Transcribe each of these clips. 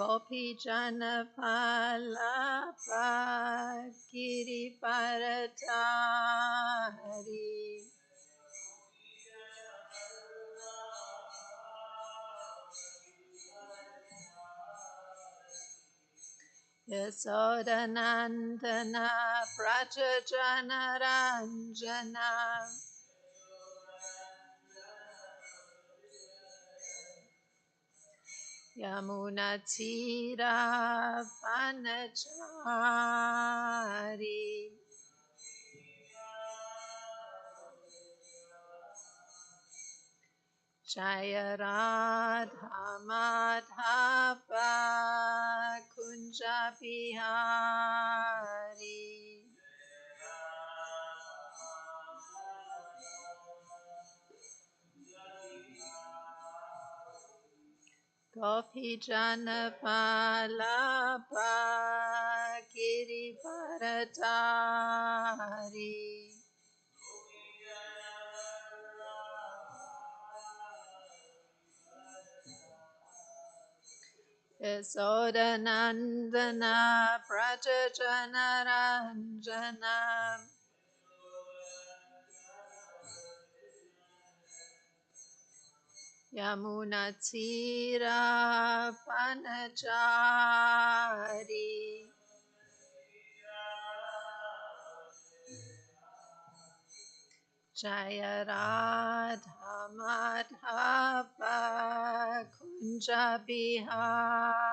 Gopi Jana Palapa Giri Paratari Yasodanandana Prajajana Ranjana Yamunatira Panachari Jaya Radha Madhava Kunja Bihari Gopi Jana Palapa Giri Paratari Yasodanandana Prajajana Ranjana Yamunatira Panachari Jaya Radha Madhava Kunja Bihari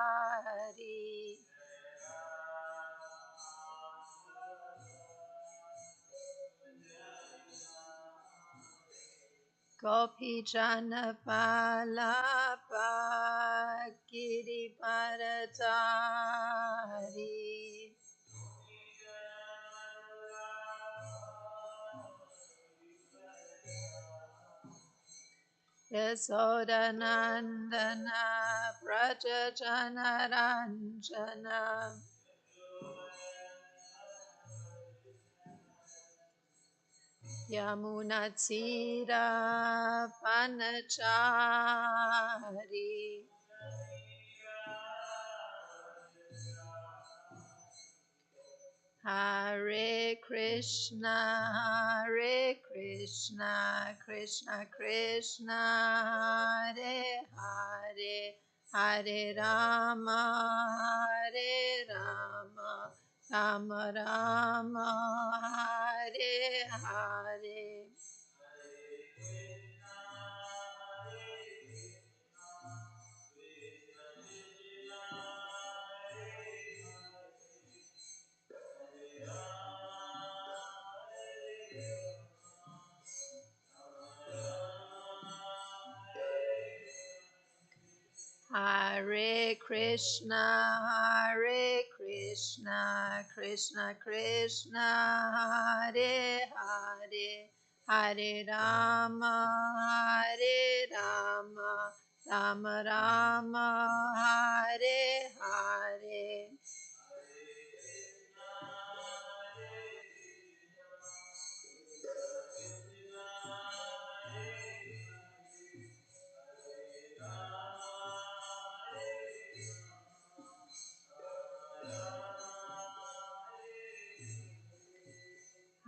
Gopi Jana Palapa Giri Paratari Yasodanandana Prajajana Ranjana Yamunatira Panachari Hare Krishna Krishna Krishna Hare Hare Hare Rama Rama Rama Hare Hare Hare Krishna Krishna Krishna Hare Hare Hare Rama Rama Rama Hare Hare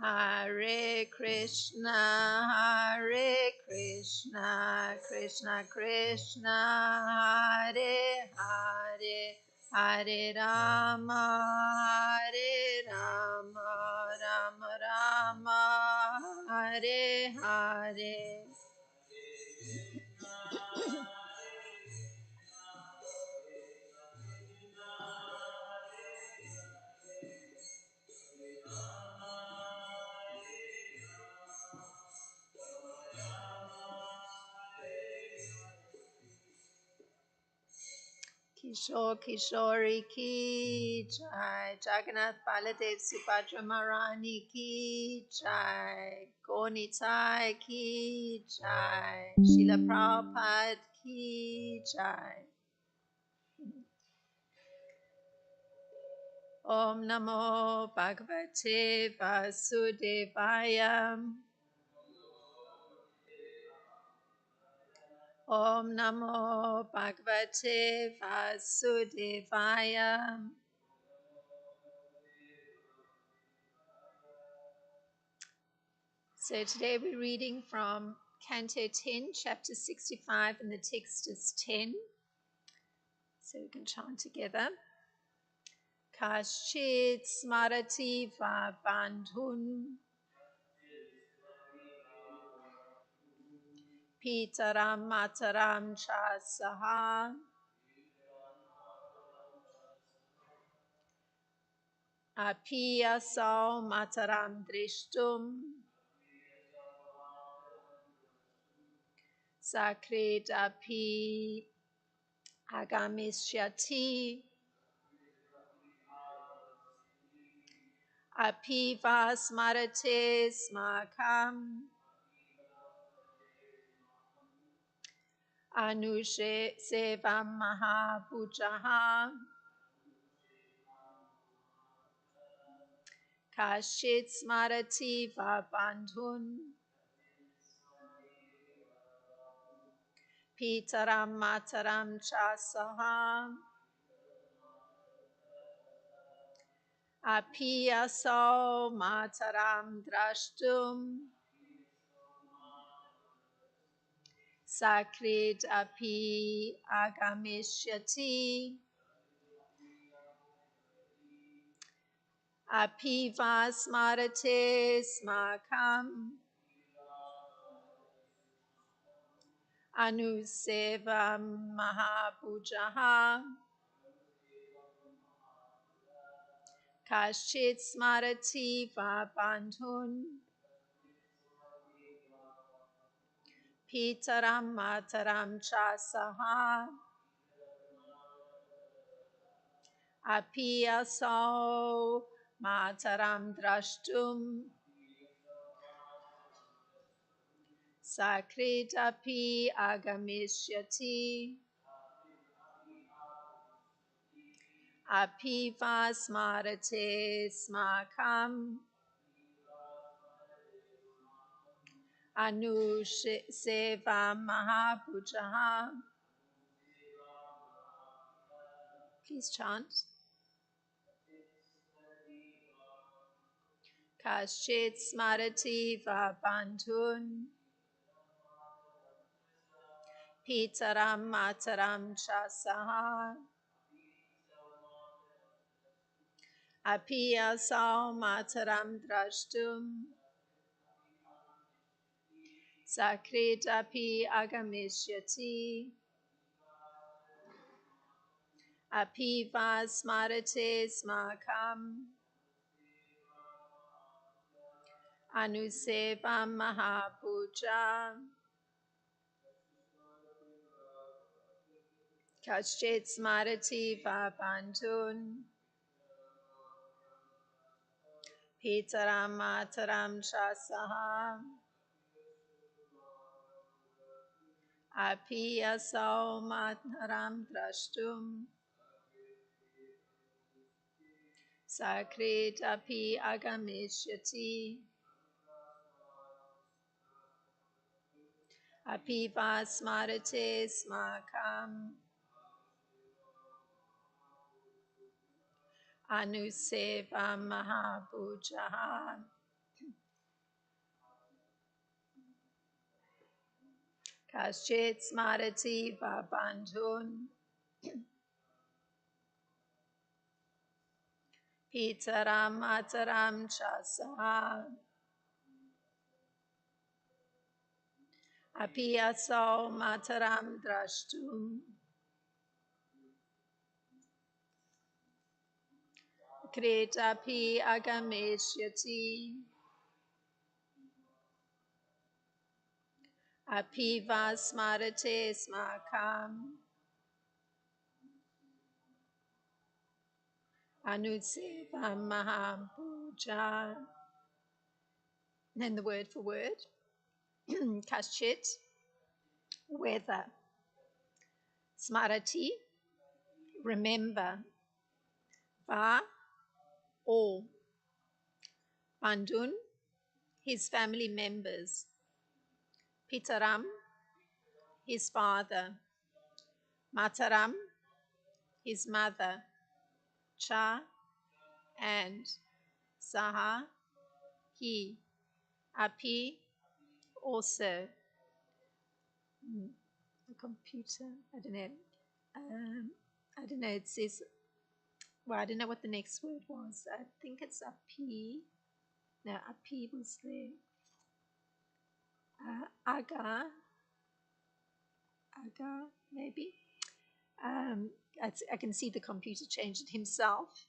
Hare Krishna Krishna Krishna Hare Hare Hare Rama Rama Rama Hare Hare Kishore Kishori ki jai, Jagannath Baladev Subhadra Marani ki jai, Gonitai ki jai, Srila Prabhupada ki jai. Om Namo Bhagavate Vasudevaya. Om Namo Bhagavate Vasudevaya. So today we're reading from Canto 10, Chapter 65, and the text is 10. So we can chant together. Kaschit smarati va bandhun pitaram mataram cha saha apiyasau mataram drishtum sakrit api agamishyati apiva smarate smakam anushe sevam mahapujaha kashit smarati va bandhun pitaram mataram cha saha apiyasau mataram drashtum sakrit api agamishyati apiva smarate smakam anusevam mahapujaha kashit smarati va bandhun pitaram mataram cha saha apiyasau mataram drashtum sakrit api agamishyati apiva smarate smakam anuseva mahapujaha. Please chant. Kashit smarati va bandhun pitaram mataram cha saha apiyasau mataram drashtum sakrit api agamishyati apiva smarate smakam anusevam mahapuja kashit smarati va bandhun pitaram mataram cha saha apiyasau mataram drashtum sakrit api agamishyati apiva smarate smakam anusevam mahapujaha. Kashit smarati va bandhun pitaram mataram cha saha apiyasau mataram drashtum kretapi agamesyati apiva smarate smakam anusevam mahapuja. And then the word for word. Kashit, weather. Smarati, remember. Va, all. Bandun, his family members. Pitaram, his father. Mataram, his mother. Cha, and. Saha, he. Api, also. The computer, I don't know. I don't know, it says, well, I don't know what the next word was. I think it's api. No, api was there. Aga, maybe. I can see the computer changed it himself.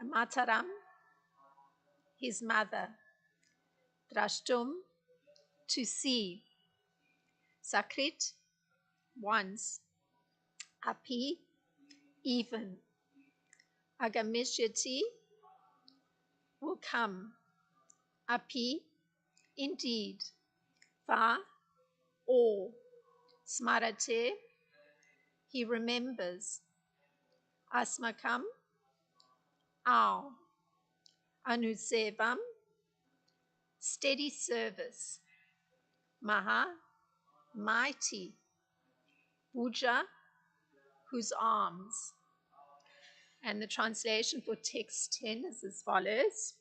Mataram, his mother. Drashtum, to see. Sakrit, once. Api, even. Agamishyati, will come. Api, indeed. Va, or. Smarate, he remembers. Asmakam, our. Anusevam, steady service. Maha, mighty. Bhuja, whose arms. And the translation for text 10 is as follows.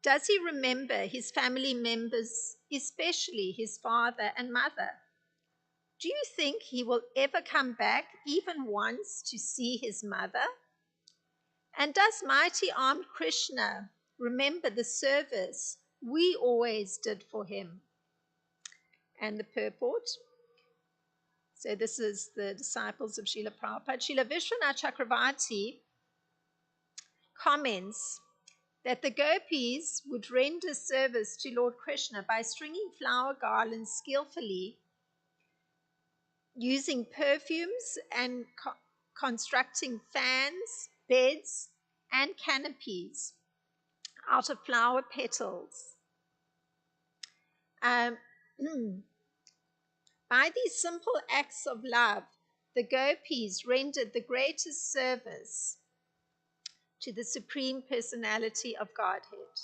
Does he remember his family members, especially his father and mother? Do you think he will ever come back even once to see his mother? And does mighty armed Krishna remember the service we always did for him? And the purport. So this is the disciples of Srila Prabhupada. Srila Vishwanath Chakravarti comments that the gopis would render service to Lord Krishna by stringing flower garlands skillfully, using perfumes and constructing fans, beds, and canopies out of flower petals. By these simple acts of love, the gopis rendered the greatest service to the Supreme Personality of Godhead.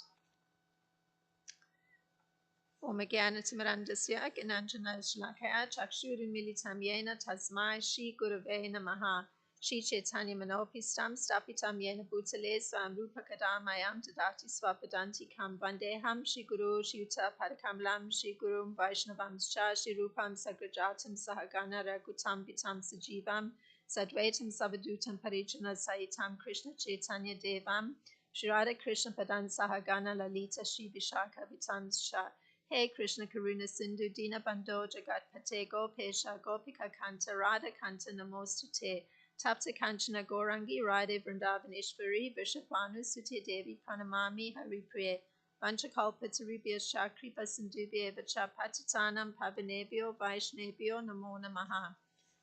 Om Jnanatimirandasya Gnananjana Shalakaya Chakshurimilitam Yena Tasmai Shri Gurave Namaha Shri Chaitanya Manopistam Stapitam Yena Bhutale Swam Rupa Kadamayam Tadati Swapadanti Kam Vandeham Shri Guru Shri Yuta Padakamalam Shri Gurum Vaishnavamscha Shri Rupam Sagrajatam Sahagana Ragutam Vitam Sajivam Sadvaitam Savadutam Parijana Saitam Krishna Chaitanya Devam Shri Radha Krishna Padan Sahagana Lalita Shri Vishaka Vitamscha Hey Krishna Karuna Sindhu Dina Bando Jagat Pate Gopesha Gopika Kanta Radha Kanta Namostute Tapta Kanchana Gorangi Radhe Vrindavaneshwari Vishapanu Sute Devi Pranamami Haripriye Vanchakalpa Taribhya Shakripa Sindhubhya Vacha Patitanam Pavanebhyo Vaishnebhyo Namo Namaha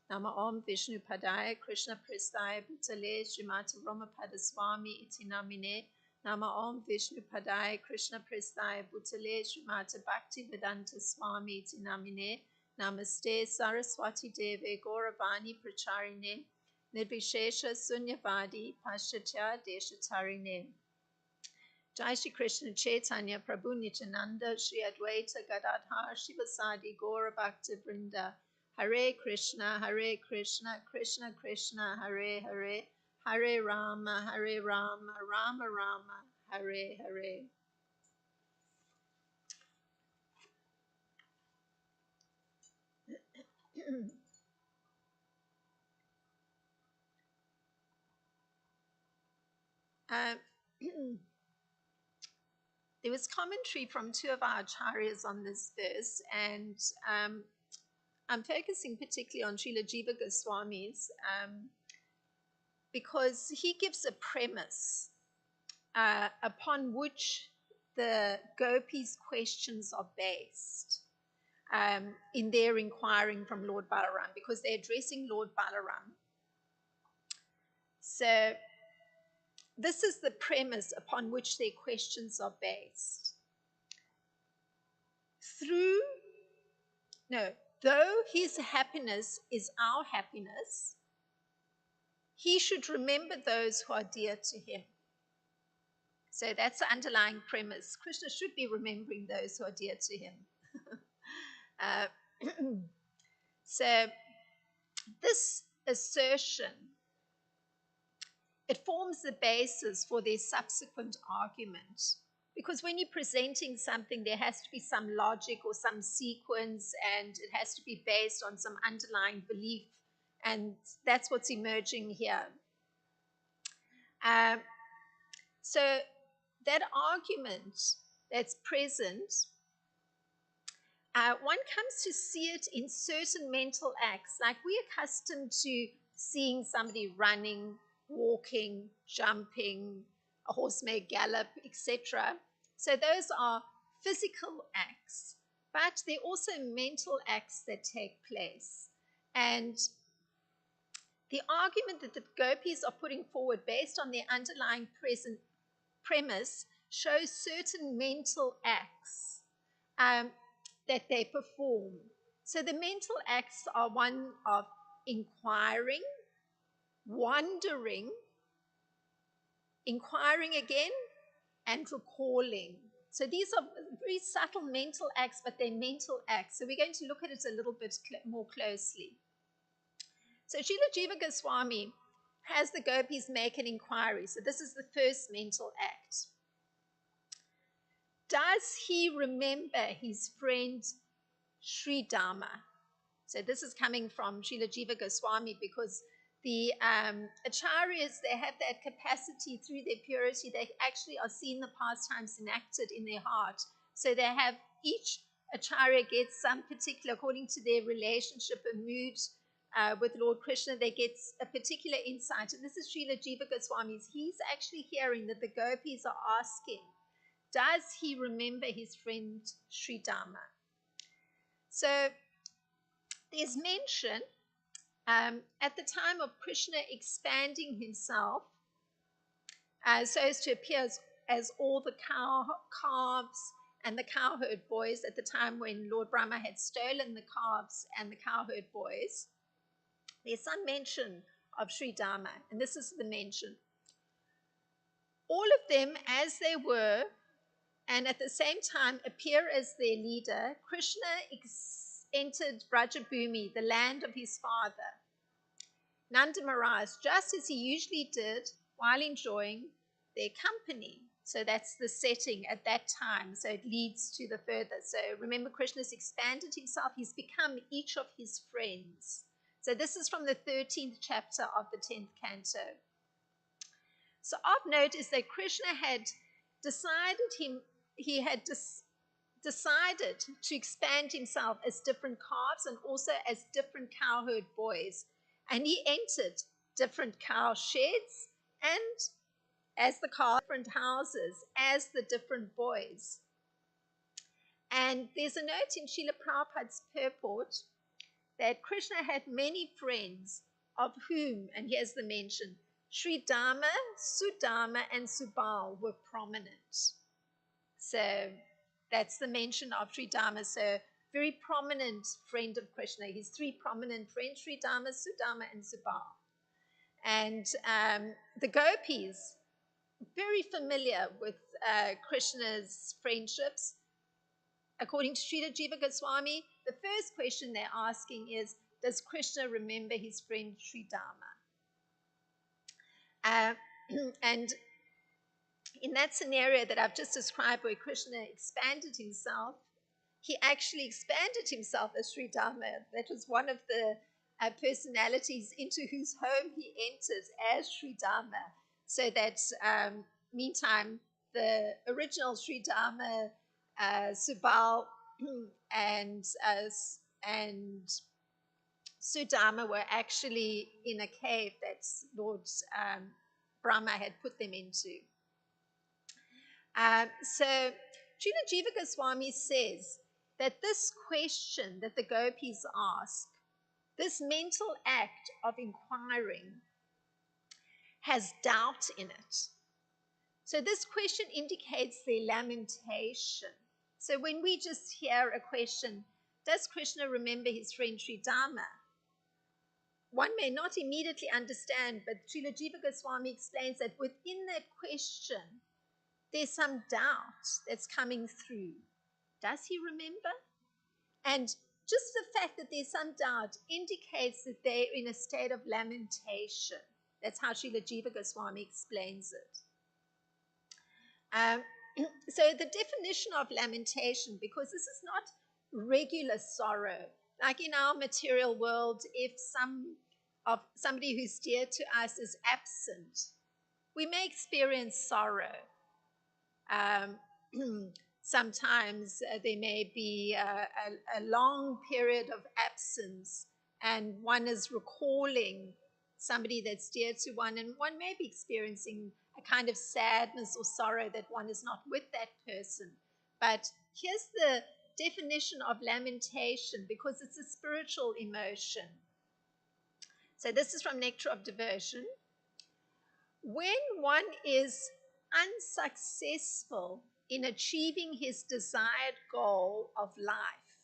Nama Om Vishnu Padaya Krishna Pristaya Bhutale Srimati Ramapada Swami Iti Namine Nama Om Vishnu Padaya Krishna Pristaya Bhutale Srimati Bhakti Vedanta Swami Iti Namine Namaste Saraswati Deve Gauravani Pracharine Nirvishesha Sunyavadi Paschatya Deshatarine Jai Shri Krishna Chaitanya Prabhu Nityananda Shri Advaita Gadadhar Shivasadi Gaura Bhakta Vrinda Hare Krishna Krishna Krishna Hare Hare Hare Rama Rama Rama Hare Hare. There was commentary from two of our acharyas on this verse, and I'm focusing particularly on Srila Jiva Goswami's because he gives a premise upon which the gopis' questions are based in their inquiring from Lord Balaram, because they're addressing Lord Balaram. So this is the premise upon which their questions are based. Though his happiness is our happiness, he should remember those who are dear to him. So that's the underlying premise. Krishna should be remembering those who are dear to him. uh, so this assertion, it forms the basis for their subsequent argument. Because when you're presenting something, there has to be some logic or some sequence, and it has to be based on some underlying belief. And that's what's emerging here. Um, so that argument that's present, one comes to see it in certain mental acts. Like we're accustomed to seeing somebody running, walking, jumping, a horse may gallop, etc. So those are physical acts, but they're also mental acts that take place. And the argument that the gopis are putting forward based on their underlying premise shows certain mental acts that they perform. So the mental acts are one of inquiring, wondering, inquiring again, and recalling. So these are very subtle mental acts, but they're mental acts. So we're going to look at it a little bit more closely. So Srila Jiva Goswami has the gopis make an inquiry. So this is the first mental act. Does he remember his friend Sri Dharma? So this is coming from Srila Jiva Goswami, because the acharyas, they have that capacity through their purity. They actually are seeing the pastimes enacted in their heart. So they have, each acharya gets some particular, according to their relationship and mood with Lord Krishna, they get a particular insight. And this is Srila Jiva Goswami's. He's actually hearing that the gopis are asking, does he remember his friend Sri Dharma? So there's mention at the time of Krishna expanding himself so as to appear as all the calves and the cowherd boys at the time when Lord Brahma had stolen the calves and the cowherd boys. There's some mention of Sri Dharma, and this is the mention. All of them, as they were, and at the same time appear as their leader, Krishna entered Brajabhumi, the land of his father, Nanda Maharaj, just as he usually did while enjoying their company. So that's the setting at that time. So it leads to the further. So remember, Krishna's expanded himself. He's become each of his friends. So this is from the 13th chapter of the 10th canto. So of note is that Krishna had decided decided to expand himself as different calves and also as different cowherd boys. And he entered different cow sheds and as the calves, different houses, as the different boys. And there's a note in Srila Prabhupada's purport that Krishna had many friends, of whom, and here's the mention, Sri Dharma, Sudharma, and Subal were prominent. So that's the mention of Sri Dharma. So very prominent friend of Krishna. His three prominent friends, Sri Dharma, Sudharma, and Subal. And the gopis, very familiar with Krishna's friendships. According to Srila Jiva Goswami, the first question they're asking is, does Krishna remember his friend Sri Dharma? And in that scenario that I've just described where Krishna expanded himself, he actually expanded himself as Sri Dharma. That was one of the personalities into whose home he enters as Sri Dharma. So that meantime, the original Sri Dharma, Subal, and Sudharma were actually in a cave that Lord Brahma had put them into. So Srila Jiva Goswami says that this question that the gopis ask, this mental act of inquiring, has doubt in it. So this question indicates their lamentation. So when we just hear a question, does Krishna remember his friend Sri Dharma? One may not immediately understand, but Srila Jiva Goswami explains that within that question, there's some doubt that's coming through. Does he remember? And just the fact that there's some doubt indicates that they're in a state of lamentation. That's how Srila Jiva Goswami explains it. So the definition of lamentation, because this is not regular sorrow, like in our material world, if somebody who's dear to us is absent, we may experience sorrow. Sometimes there may be a long period of absence, and one is recalling somebody that's dear to one, and one may be experiencing a kind of sadness or sorrow that one is not with that person. But here's the definition of lamentation, because it's a spiritual emotion. So this is from Nectar of Devotion. When one is unsuccessful in achieving his desired goal of life,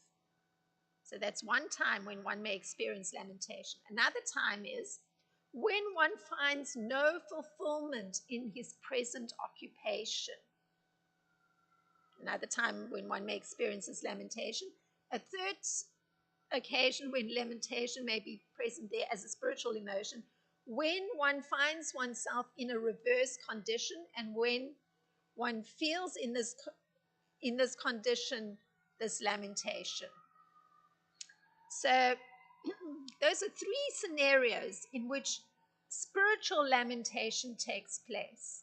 so that's one time when one may experience lamentation. Another time is when one finds no fulfillment in his present occupation. Another time when one may experience this lamentation. A third occasion when lamentation may be present there as a spiritual emotion, when one finds oneself in a reverse condition, and when one feels in this condition this lamentation. So those are three scenarios in which spiritual lamentation takes place.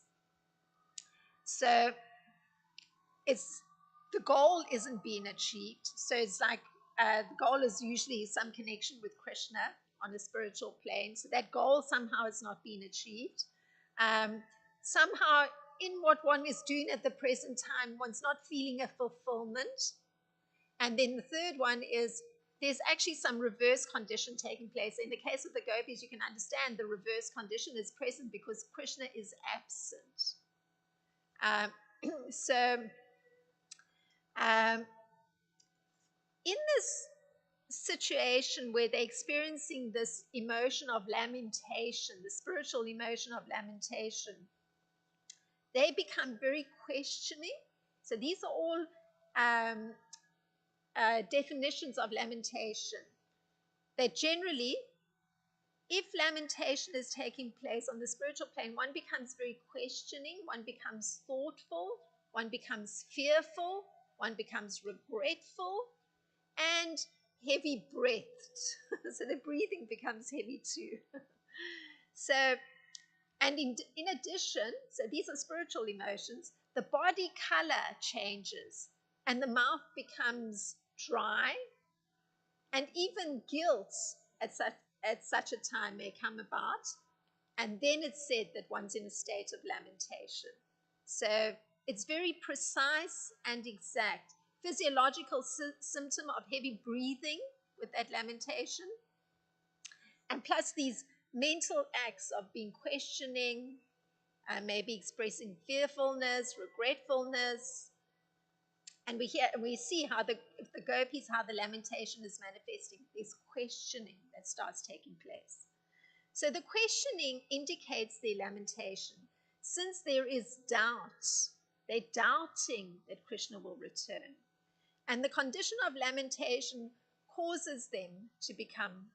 So the goal isn't being achieved. So it's like the goal is usually some connection with Krishna on a spiritual plane. So that goal somehow is not being achieved. Somehow in what one is doing at the present time, one's not feeling a fulfillment. And then the third one is there's actually some reverse condition taking place. In the case of the gopis, you can understand the reverse condition is present because Krishna is absent. In this situation where they're experiencing this emotion of lamentation, the spiritual emotion of lamentation, they become very questioning. So these are all definitions of lamentation. That generally, if lamentation is taking place on the spiritual plane, one becomes very questioning, one becomes thoughtful, one becomes fearful, one becomes regretful, and heavy breathed. So the breathing becomes heavy too. And in addition, so these are spiritual emotions, the body color changes and the mouth becomes dry, and even guilt at such a time may come about. And then it's said that one's in a state of lamentation. So it's very precise and exact. Physiological symptom of heavy breathing with that lamentation. And plus these mental acts of being questioning, maybe expressing fearfulness, regretfulness. And we see how the gopis, how the lamentation is manifesting. There's questioning that starts taking place. So the questioning indicates their lamentation. Since there is doubt, they're doubting that Krishna will return. And the condition of lamentation causes them to become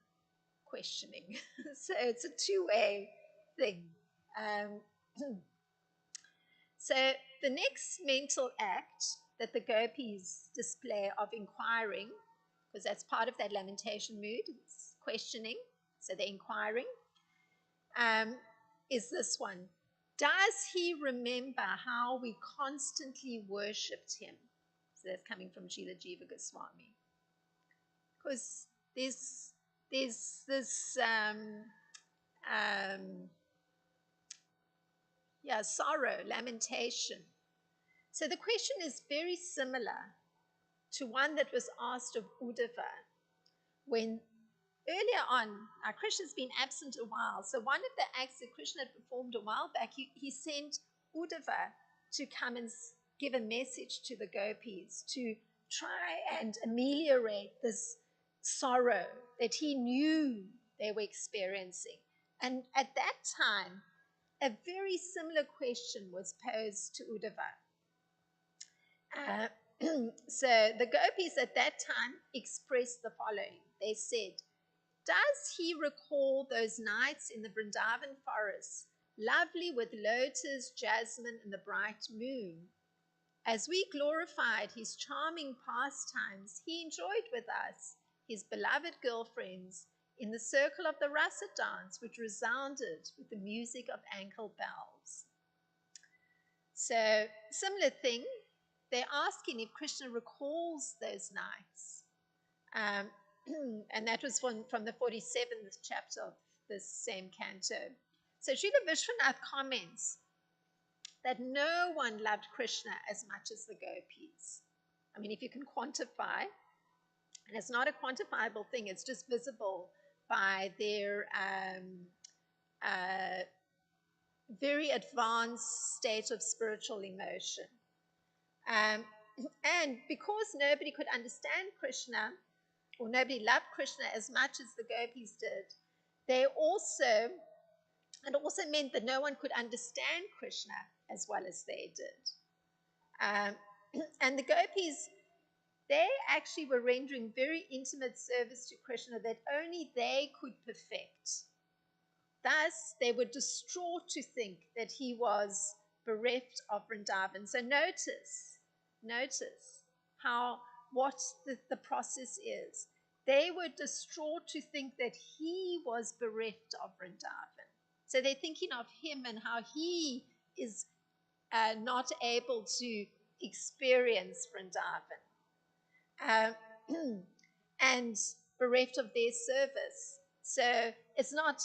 questioning. So it's a two-way thing. So the next mental act that the gopis display of inquiring, because that's part of that lamentation mood, it's questioning, so they're inquiring, is this one. Does he remember how we constantly worshipped him? So that's coming from Srila Jiva Goswami. Because there's this sorrow, lamentation. So the question is very similar to one that was asked of Uddhava when earlier on, Krishna's been absent a while. So one of the acts that Krishna had performed a while back, he sent Uddhava to come and give a message to the gopis to try and ameliorate this sorrow that he knew they were experiencing. And at that time, a very similar question was posed to Uddhava. So the gopis at that time expressed the following. They said, does he recall those nights in the Vrindavan forest, lovely with lotus, jasmine, and the bright moon? As we glorified his charming pastimes, he enjoyed with us, his beloved girlfriends, in the circle of the rasa dance, which resounded with the music of ankle bells. So, similar thing, they're asking if Krishna recalls those nights. And that was from the 47th chapter of this same canto. So Srila Vishwanath comments that no one loved Krishna as much as the gopis. I mean, if you can quantify, and it's not a quantifiable thing, it's just visible by their very advanced state of spiritual emotion. And because nobody could understand Krishna, or nobody loved Krishna as much as the gopis did, it also meant that no one could understand Krishna as well as they did. And the gopis, they actually were rendering very intimate service to Krishna that only they could perfect. Thus, they were distraught to think that he was bereft of Vrindavan. So notice what the process is. They were distraught to think that he was bereft of Vrindavan. So they're thinking of him and how he is not able to experience Vrindavan and bereft of their service. So it's not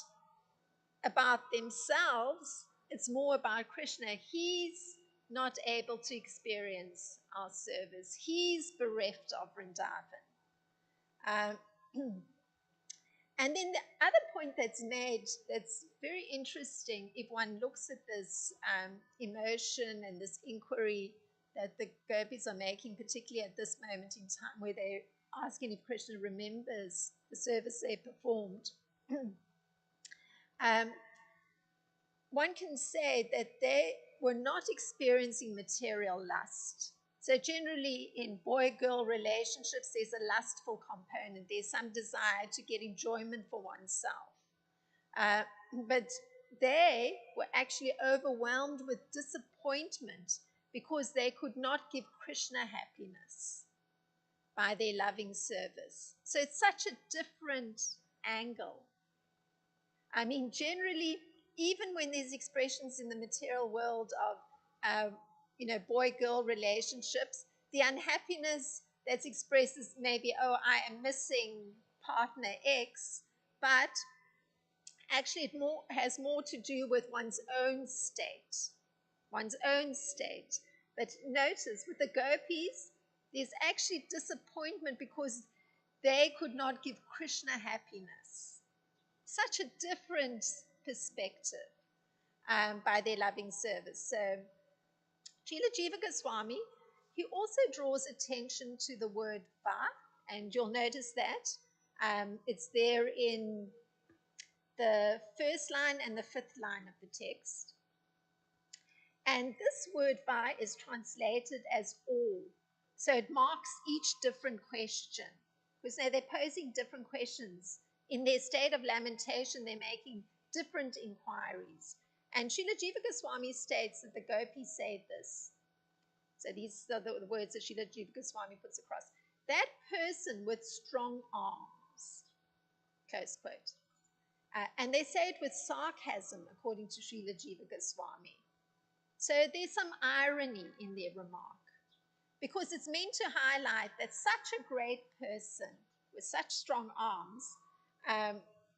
about themselves, it's more about Krishna. He's not able to experience our service. He's bereft of Vrindavan. And then the other point that's made that's very interesting, if one looks at this emotion and this inquiry that the gopis are making, particularly at this moment in time where they're asking if Krishna remembers the service they performed, one can say that they were not experiencing material lust. So generally in boy-girl relationships, there's a lustful component. There's some desire to get enjoyment for oneself. But they were actually overwhelmed with disappointment because they could not give Krishna happiness by their loving service. So it's such a different angle. I mean, generally, even when there's expressions in the material world of, boy-girl relationships, the unhappiness that's expressed is maybe, oh, I am missing partner X, but actually it has more to do with one's own state. But notice, with the gopis, there's actually disappointment because they could not give Krishna happiness. Such a different perspective by their loving service. So Srila Jiva Goswami, he also draws attention to the word va, and you'll notice that it's there in the first line and the fifth line of the text. And this word va is translated as all. So it marks each different question. Because now they're posing different questions. In their state of lamentation, they're making different inquiries. And Srila Jiva Goswami states that the gopis say this. So these are the words that Srila Jiva Goswami puts across. That person with strong arms, close quote. And they say it with sarcasm, according to Srila Jiva Goswami. So there's some irony in their remark, because it's meant to highlight that such a great person with such strong arms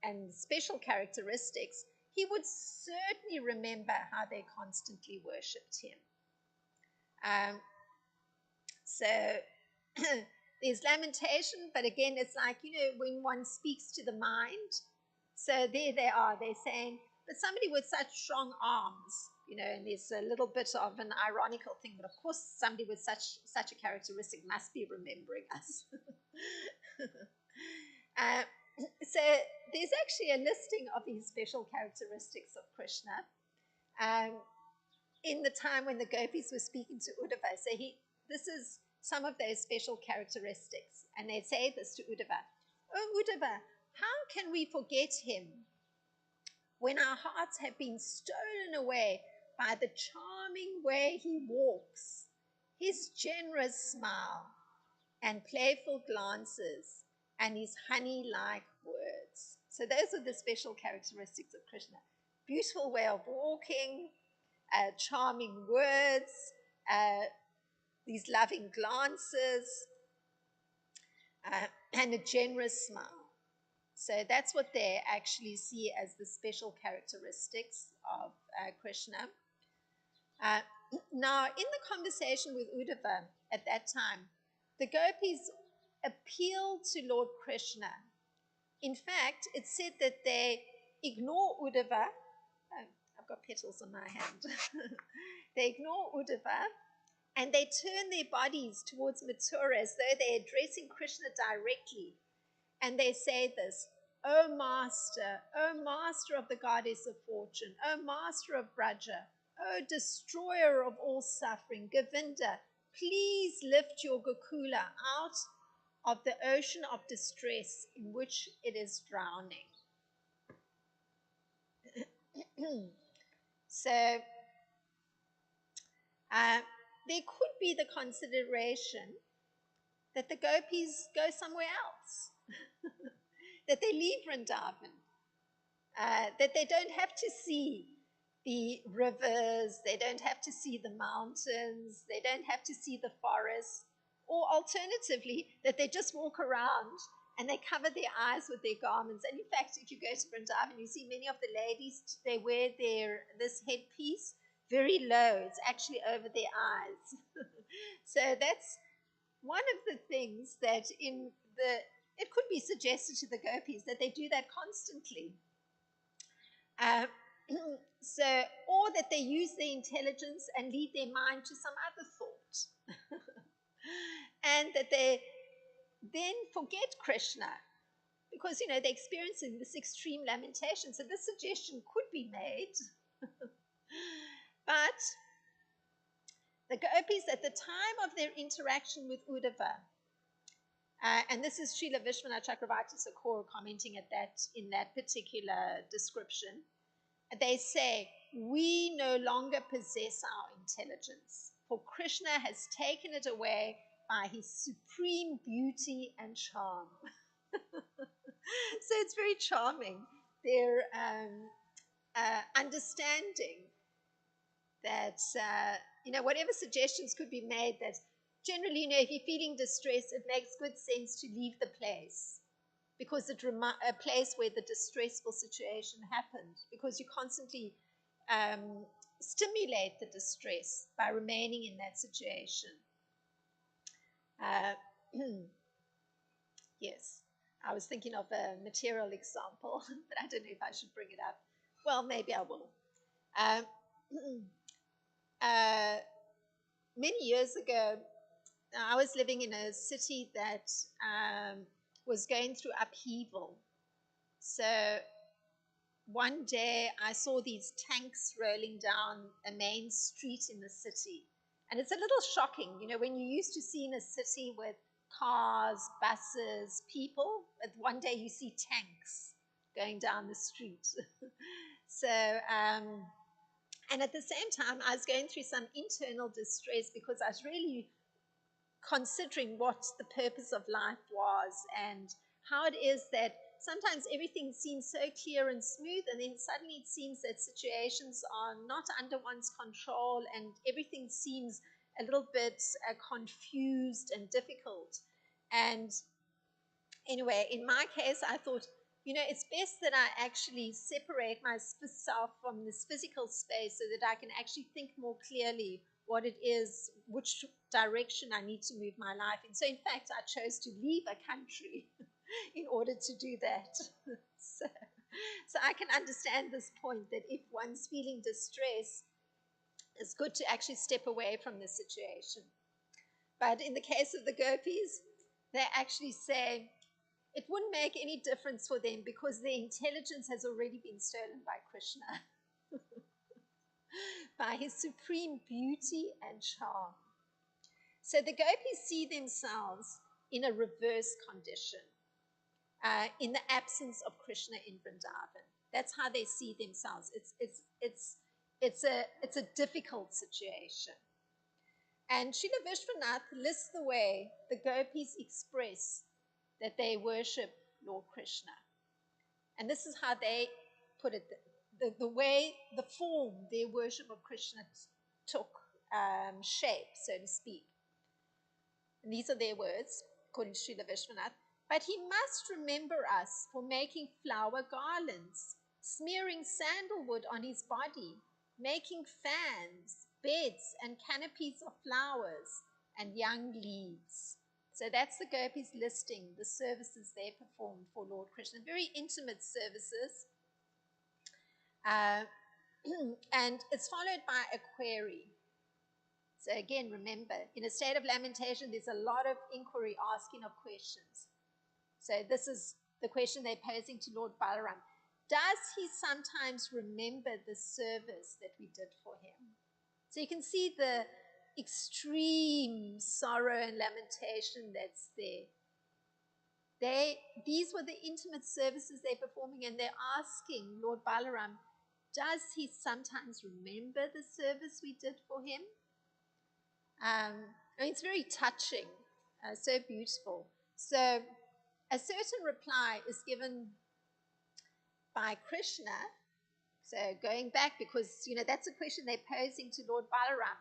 and special characteristics, he would certainly remember how they constantly worshipped him. So there's lamentation, but again, it's like, when one speaks to the mind. So there they are, they're saying, but somebody with such strong arms, and there's a little bit of an ironical thing, but of course somebody with such a characteristic must be remembering us. So there's actually a listing of these special characteristics of Krishna. um, in the time when the gopis were speaking to Uddhava. So this is some of those special characteristics. And they say this to Uddhava. Oh, Uddhava, how can we forget him when our hearts have been stolen away by the charming way he walks, his generous smile and playful glances, and his honey-like words? So those are the special characteristics of Krishna. Beautiful way of walking, charming words, these loving glances, and a generous smile. So that's what they actually see as the special characteristics of Krishna. Uh, Now, in the conversation with Uddhava at that time, the gopis appealed to Lord Krishna. In fact, it's said that they ignore Uddhava. Oh, I've got petals on my hand. They ignore Uddhava and they turn their bodies towards Mathura as though they're addressing Krishna directly. And they say this, O Master of the goddess of fortune, O Master of Braja, O Destroyer of all suffering, Govinda, please lift your Gokula out of the ocean of distress in which it is drowning. So there could be the consideration that the gopis go somewhere else, that they leave Vrindavan, that they don't have to see the rivers, they don't have to see the mountains, they don't have to see the forests, or alternatively, that they just walk around and they cover their eyes with their garments. And in fact, if you go to Vrindavan, you see many of the ladies, they wear this headpiece very low. It's actually over their eyes. So that's one of the things that it could be suggested to the gopis that they do that constantly. So, or that they use their intelligence and lead their mind to some other thought. And that they then forget Krishna because, they're experiencing this extreme lamentation. So this suggestion could be made. But the gopis at the time of their interaction with Uddhava, and this is Srila Vishwanath Chakravarti Thakur commenting at that in that particular description, they say, we no longer possess our intelligence, for Krishna has taken it away by his supreme beauty and charm. So it's very charming, their understanding that, whatever suggestions could be made, that generally, if you're feeling distressed, it makes good sense to leave the place, because it's a place where the distressful situation happened, because you constantly stimulate the distress by remaining in that situation. Yes, I was thinking of a material example, but I don't know if I should bring it up. Well, maybe I will. Many years ago, I was living in a city that was going through upheaval. So one day I saw these tanks rolling down a main street in the city. And it's a little shocking, when you're used to seeing a city with cars, buses, people, but one day you see tanks going down the street. So, and at the same time, I was going through some internal distress because I was really considering what the purpose of life was and how it is that sometimes everything seems so clear and smooth, and then suddenly it seems that situations are not under one's control and everything seems a little bit confused and difficult. And anyway, in my case, I thought, it's best that I actually separate myself from this physical space so that I can actually think more clearly what it is, which direction I need to move my life in. So in fact, I chose to leave a country in order to do that. So I can understand this point that if one's feeling distress, it's good to actually step away from the situation. But in the case of the gopis, they actually say it wouldn't make any difference for them because their intelligence has already been stolen by Krishna. by his supreme beauty and charm. So the gopis see themselves in a reverse condition, in the absence of Krishna in Vrindavan. That's how they see themselves. It's a difficult situation. And Srila Vishwanath lists the way the gopis express that they worship Lord Krishna. And this is how they put it, the way, the form their worship of Krishna took shape, so to speak. And these are their words, according to Srila Vishwanath. But he must remember us for making flower garlands, smearing sandalwood on his body, making fans, beds, and canopies of flowers and young leaves. So that's the gopis listing the services they performed for Lord Krishna, very intimate services. And it's followed by a query. So again, remember, in a state of lamentation, there's a lot of inquiry, asking of questions. So this is the question they're posing to Lord Balaram. Does he sometimes remember the service that we did for him? So you can see the extreme sorrow and lamentation that's there. These were the intimate services they're performing, and they're asking Lord Balaram, does he sometimes remember the service we did for him? It's very touching, so beautiful. So a certain reply is given by Krishna. So going back, because that's a question they're posing to Lord Balaram.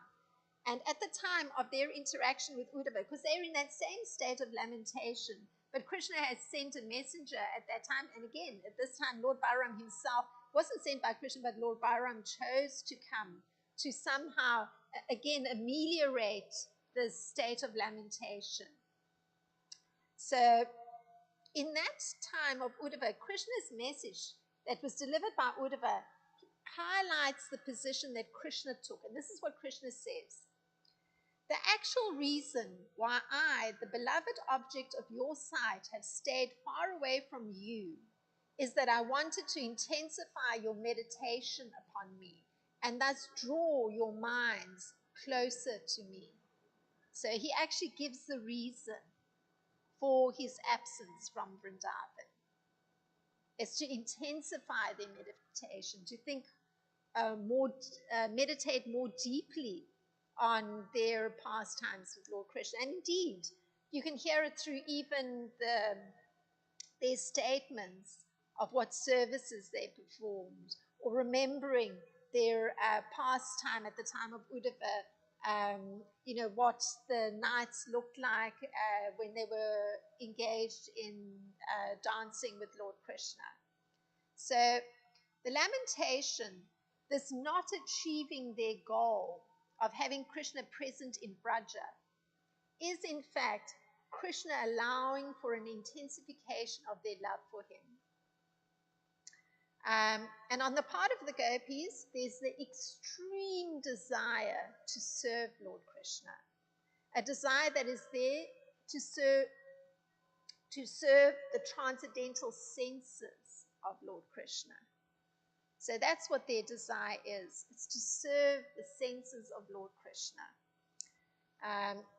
And at the time of their interaction with Uddhava, because they're in that same state of lamentation, but Krishna has sent a messenger at that time. And again, at this time, Lord Balaram himself wasn't sent by Krishna, but Lord Balaram chose to come to somehow, again, ameliorate the state of lamentation. So in that time of Uddhava, Krishna's message that was delivered by Uddhava highlights the position that Krishna took. And this is what Krishna says. The actual reason why I, the beloved object of your sight, have stayed far away from you is that I wanted to intensify your meditation upon me and thus draw your minds closer to me. So he actually gives the reason for his absence from Vrindavan. It's to intensify their meditation, to think meditate more deeply on their pastimes with Lord Krishna. And indeed, you can hear it through even their statements of what services they performed, or remembering their pastime at the time of Uddhava, what the nights looked like when they were engaged in dancing with Lord Krishna. So the lamentation, this not achieving their goal of having Krishna present in Braja, is in fact Krishna allowing for an intensification of their love for him. And on the part of the gopis, there's the extreme desire to serve Lord Krishna, a desire that is there to serve the transcendental senses of Lord Krishna. So that's what their desire is. It's to serve the senses of Lord Krishna.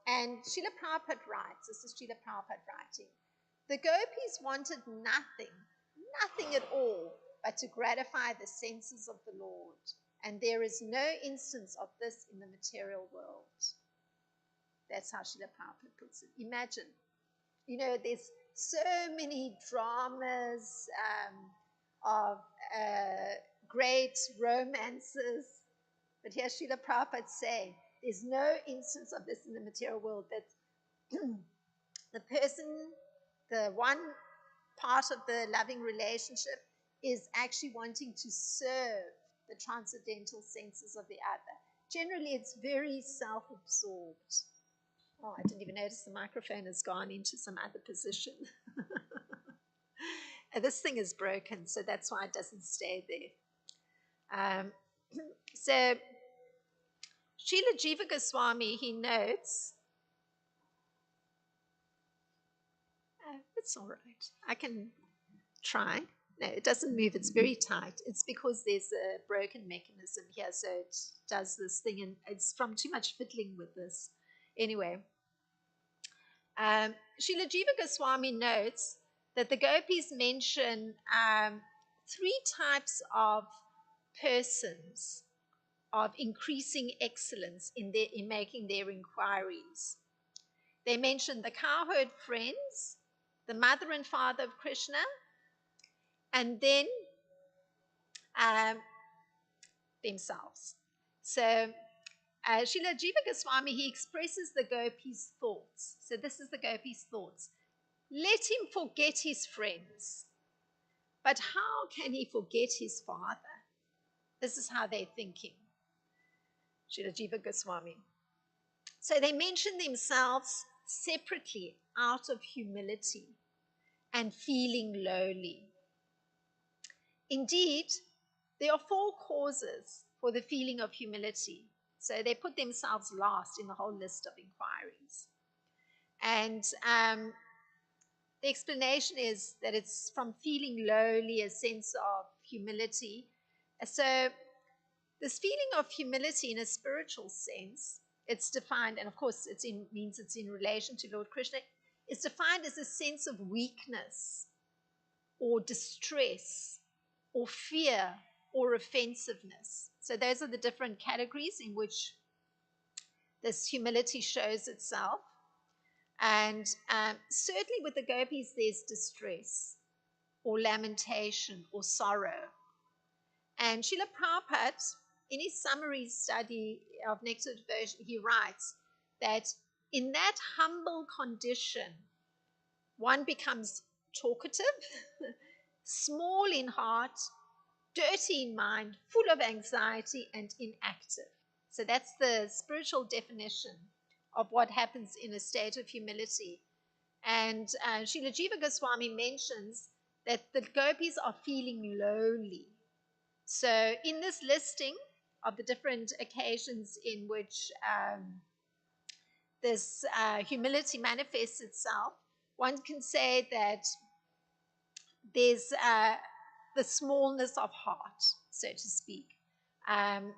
And Srila Prabhupada writes, this is Srila Prabhupada writing, the gopis wanted nothing at all, but to gratify the senses of the Lord. And there is no instance of this in the material world. That's how Srila Prabhupada puts it. Imagine, there's so many dramas of great romances, but here Srila Prabhupada saying, there's no instance of this in the material world, that the person, the one part of the loving relationship is actually wanting to serve the transcendental senses of the other. Generally, it's very self-absorbed. Oh, I didn't even notice the microphone has gone into some other position. This thing is broken, so that's why it doesn't stay there. So Srila Jiva Goswami, he notes, it's all right, I can try. No, it doesn't move. It's very tight. It's because there's a broken mechanism here, so it does this thing, and it's from too much fiddling with this. Anyway, Srila Jiva Goswami notes that the gopis mention three types of persons of increasing excellence in making their inquiries. They mention the cowherd friends, the mother and father of Krishna, and then um, themselves. So Srila Jiva Goswami, he expresses the gopis' thoughts. So this is the gopis' thoughts. Let him forget his friends. But how can he forget his father? This is how they're thinking. Srila Jiva Goswami. So they mention themselves separately out of humility and feeling lowly. Indeed, there are four causes for the feeling of humility. So they put themselves last in the whole list of inquiries. And the explanation is that it's from feeling lowly, a sense of humility. So this feeling of humility in a spiritual sense, it's defined, and of course means it's in relation to Lord Krishna, it's defined as a sense of weakness or distress or fear or offensiveness. So those are the different categories in which this humility shows itself. And certainly with the gopis, there's distress or lamentation or sorrow. And Srila Prabhupada, in his summary study of Nectar Devotion, he writes that in that humble condition, one becomes talkative, small in heart, dirty in mind, full of anxiety, and inactive. So that's the spiritual definition of what happens in a state of humility. And Srila Jiva Goswami mentions that the gopis are feeling lowly. So in this listing of the different occasions in which this humility manifests itself, one can say that there's the smallness of heart, so to speak, um,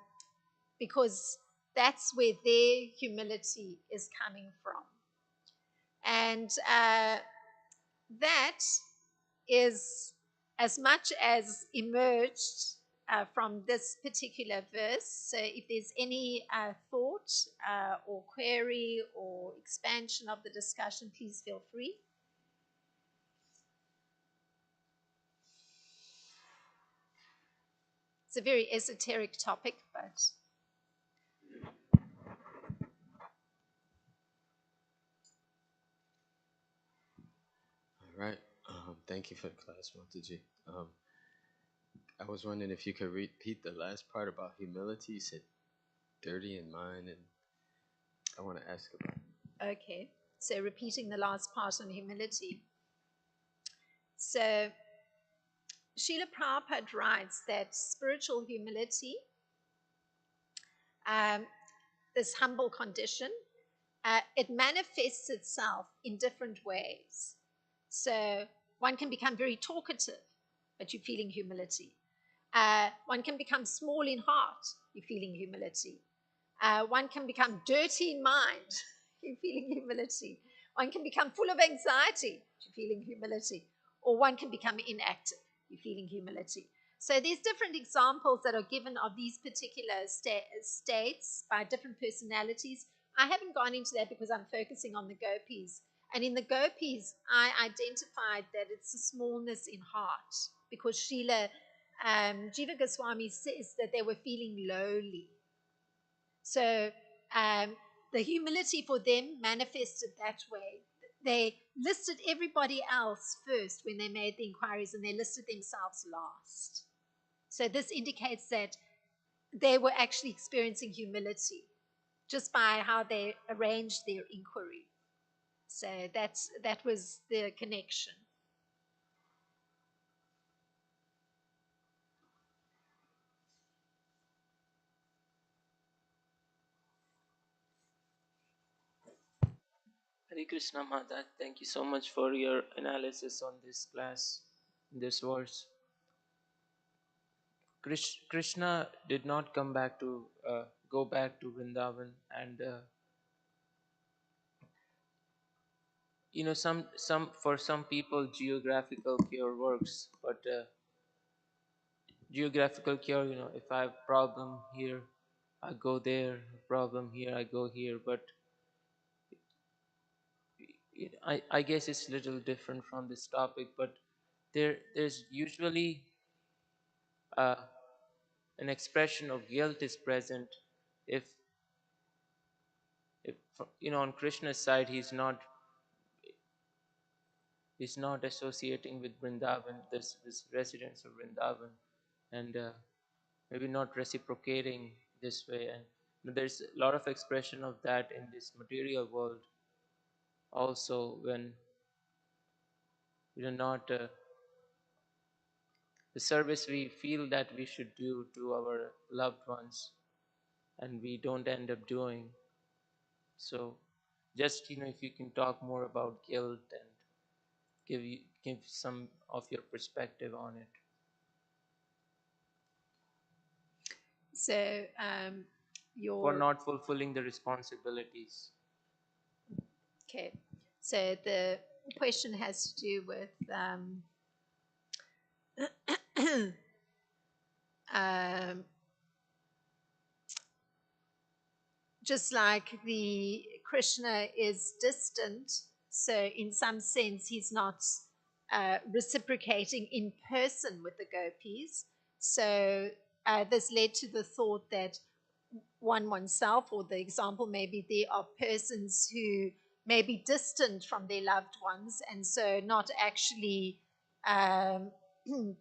because that's where their humility is coming from. And that is as much as emerged from this particular verse. So if there's any thought or query or expansion of the discussion, please feel free. It's a very esoteric topic, but All right. Thank you for the class, Mataji. I was wondering if you could repeat the last part about humility. You said dirty in mind, and I want to ask about it. okay. So repeating the last part on humility. So Srila Prabhupada writes that spiritual humility, um, this humble condition, it manifests itself in different ways. So one can become very talkative, but you're feeling humility. One can become small in heart, you're feeling humility. One can become dirty in mind, you're feeling humility. One can become full of anxiety, you're feeling humility. Or one can become inactive, you're feeling humility. So there's different examples that are given of these particular states by different personalities. I haven't gone into that because I'm focusing on the gopis. And in the gopis, I identified that it's a smallness in heart because Srila Jiva Goswami says that they were feeling lowly. So the humility for them manifested that way. They listed everybody else first when they made the inquiries, and they listed themselves last. So this indicates that they were actually experiencing humility just by how they arranged their inquiry. So that was the connection. Hare Krishna Mata, thank you so much for your analysis on this class, this verse. Krishna did not come back to go back to Vrindavan, and some for some people geographical cure works, but geographical cure, if I have problem here, I go there, problem here, I go here. But I guess it's a little different from this topic. But there's usually uh, an expression of guilt is present if if on Krishna's side he's not associating with Vrindavan, this residents of Vrindavan, and maybe not reciprocating this way. And there's a lot of expression of that in this material world also, when not the service we feel that we should do to our loved ones, and we don't end up doing. So just if you can talk more about guilt and give some of your perspective on it. So For your not fulfilling the responsibilities. okay. So the question has to do with um, just like the Krishna is distant, so in some sense he's not reciprocating in person with the gopis. So this led to the thought that oneself, or the example maybe there are persons who may be distant from their loved ones, and so not actually um,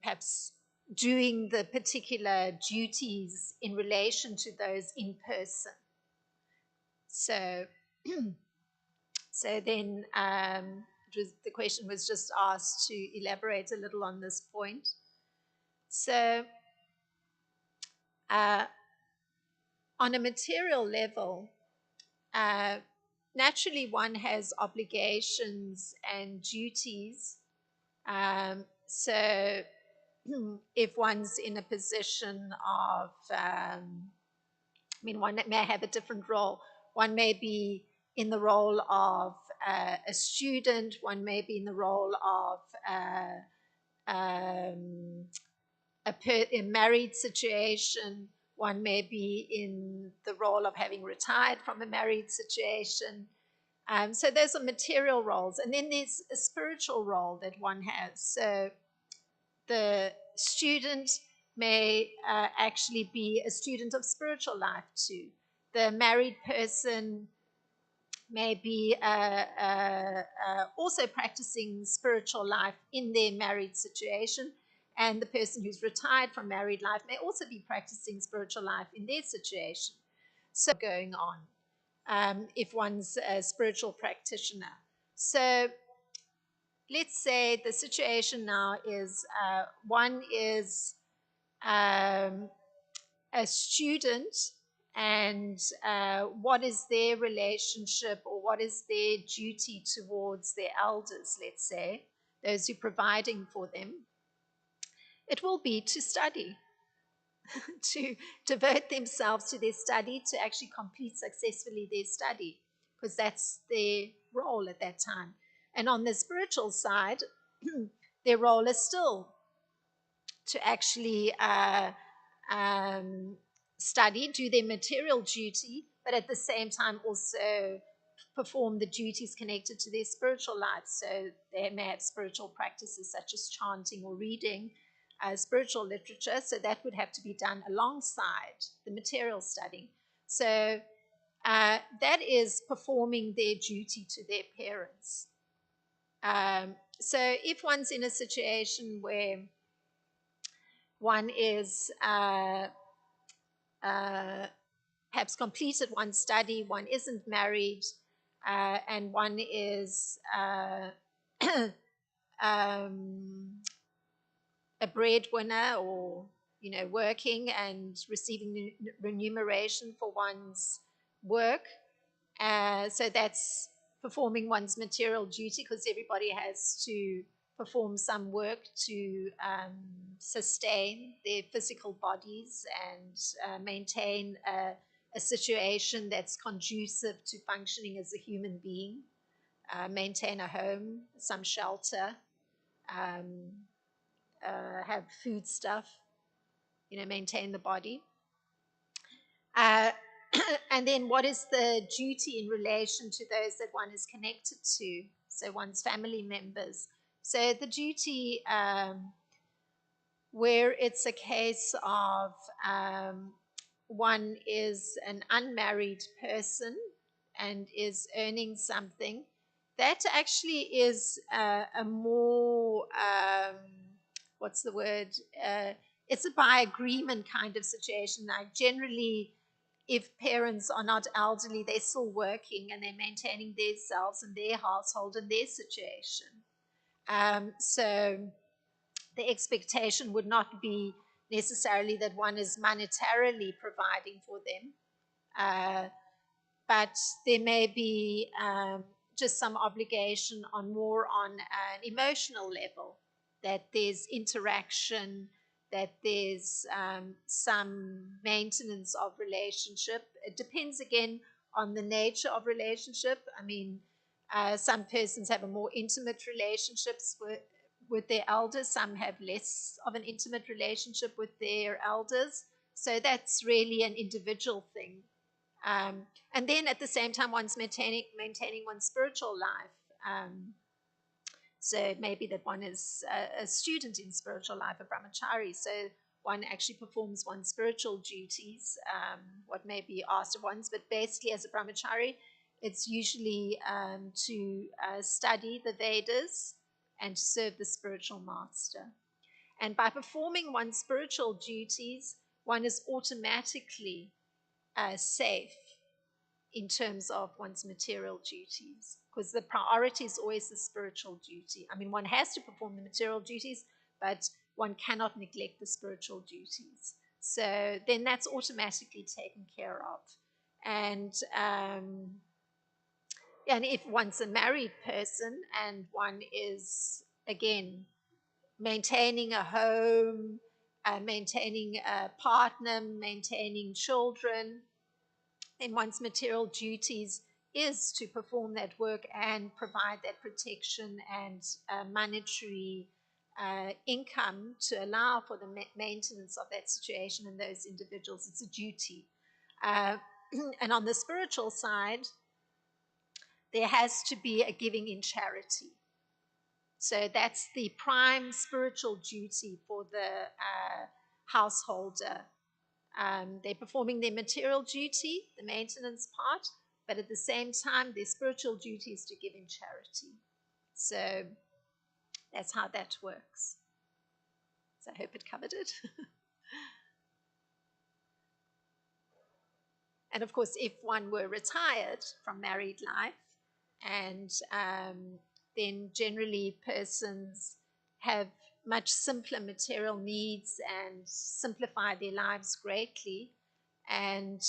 perhaps doing the particular duties in relation to those in person. So, so then the question was just asked to elaborate a little on this point. So, on a material level, naturally one has obligations and duties. So, if one's in a position of one may have a different role. One may be in the role of a student, one may be in the role of a married situation, one may be in the role of having retired from a married situation. So those are material roles. And then there's a spiritual role that one has. So the student may actually be a student of spiritual life too. The married person may be also practicing spiritual life in their married situation, and the person who's retired from married life may also be practicing spiritual life in their situation. So going on if one's a spiritual practitioner. So let's say the situation now is one is a student, and what is their relationship or what is their duty towards their elders, let's say, those who are providing for them. It will be to study, to devote themselves to their study, to actually complete successfully their study, because that's their role at that time. And on the spiritual side, their role is still to actually study, do their material duty, but at the same time also perform the duties connected to their spiritual life. So they may have spiritual practices such as chanting or reading spiritual literature. So that would have to be done alongside the material studying. So that is performing their duty to their parents. So if one's in a situation where one is perhaps completed one's study, one isn't married, and one is a breadwinner, or working and receiving remuneration for one's work. So that's performing one's material duty, because everybody has to perform some work to sustain their physical bodies and maintain a situation that's conducive to functioning as a human being, maintain a home, some shelter, um, have food stuff, maintain the body. Uh, and then what is the duty in relation to those that one is connected to? So one's family members. So the duty, where it's a case of one is an unmarried person and is earning something, that actually is a more, what's the word? It's a by agreement kind of situation. Like generally, if parents are not elderly, they're still working and they're maintaining themselves and their household and their situation. So the expectation would not be necessarily that one is monetarily providing for them, but there may be just some obligation on more on an emotional level, that there's interaction, that there's some maintenance of relationship. It depends again on the nature of relationship. I mean, some persons have a more intimate relationships with their elders, some have less of an intimate relationship with their elders. So that's really an individual thing. And then at the same time, one's maintaining one's spiritual life. So it may be that one is a student in spiritual life, a brahmachari. So one actually performs one's spiritual duties, what may be asked of ones. But basically, as a brahmachari, it's usually to study the Vedas and to serve the spiritual master. And by performing one's spiritual duties, one is automatically safe in terms of one's material duties, because the priority is always the spiritual duty. I mean, one has to perform the material duties, but one cannot neglect the spiritual duties. So then that's automatically taken care of. And if one's a married person and one is, again, maintaining a home, maintaining a partner, maintaining children, then one's material duties is to perform that work and provide that protection and monetary income to allow for the maintenance of that situation and those individuals. It's a duty. And on the spiritual side, there has to be a giving in charity. So that's the prime spiritual duty for the householder. They're performing their material duty, the maintenance part, but at the same time, their spiritual duty is to give in charity. So that's how that works. So I hope it covered it. And of course, if one were retired from married life, and then generally persons have much simpler material needs and simplify their lives greatly. And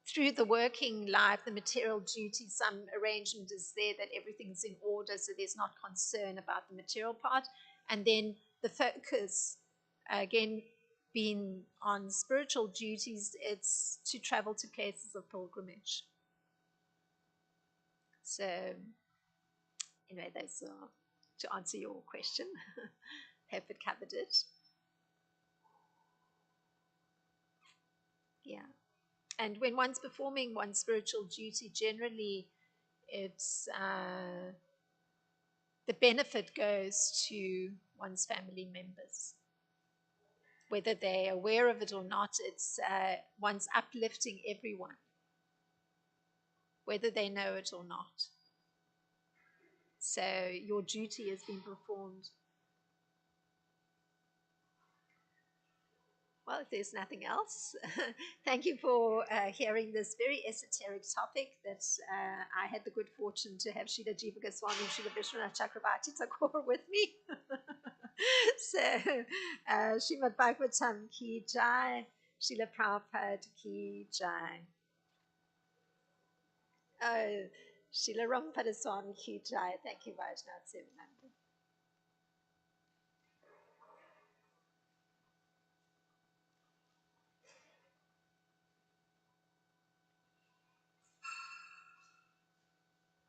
through the working life, the material duty, some arrangement is there that everything's in order, so there's not concern about the material part. And then the focus, again, being on spiritual duties, it's to travel to places of pilgrimage. So, anyway, that's to answer your question. Hope it covered it. Yeah. And when one's performing one's spiritual duty, generally it's the benefit goes to one's family members. Whether they're aware of it or not, it's one's uplifting everyone, whether they know it or not. So your duty has been performed. Well, if there's nothing else, thank you for hearing this very esoteric topic that I had the good fortune to have Srila Jiva Goswami and Srila Vishwanath Chakravarti Thakur with me. So, Srimad Bhagavatam ki jai, Srila Prabhupada ki jai. Srila Rampada Swami ki jai. Thank you, Vaishnav Sivananda.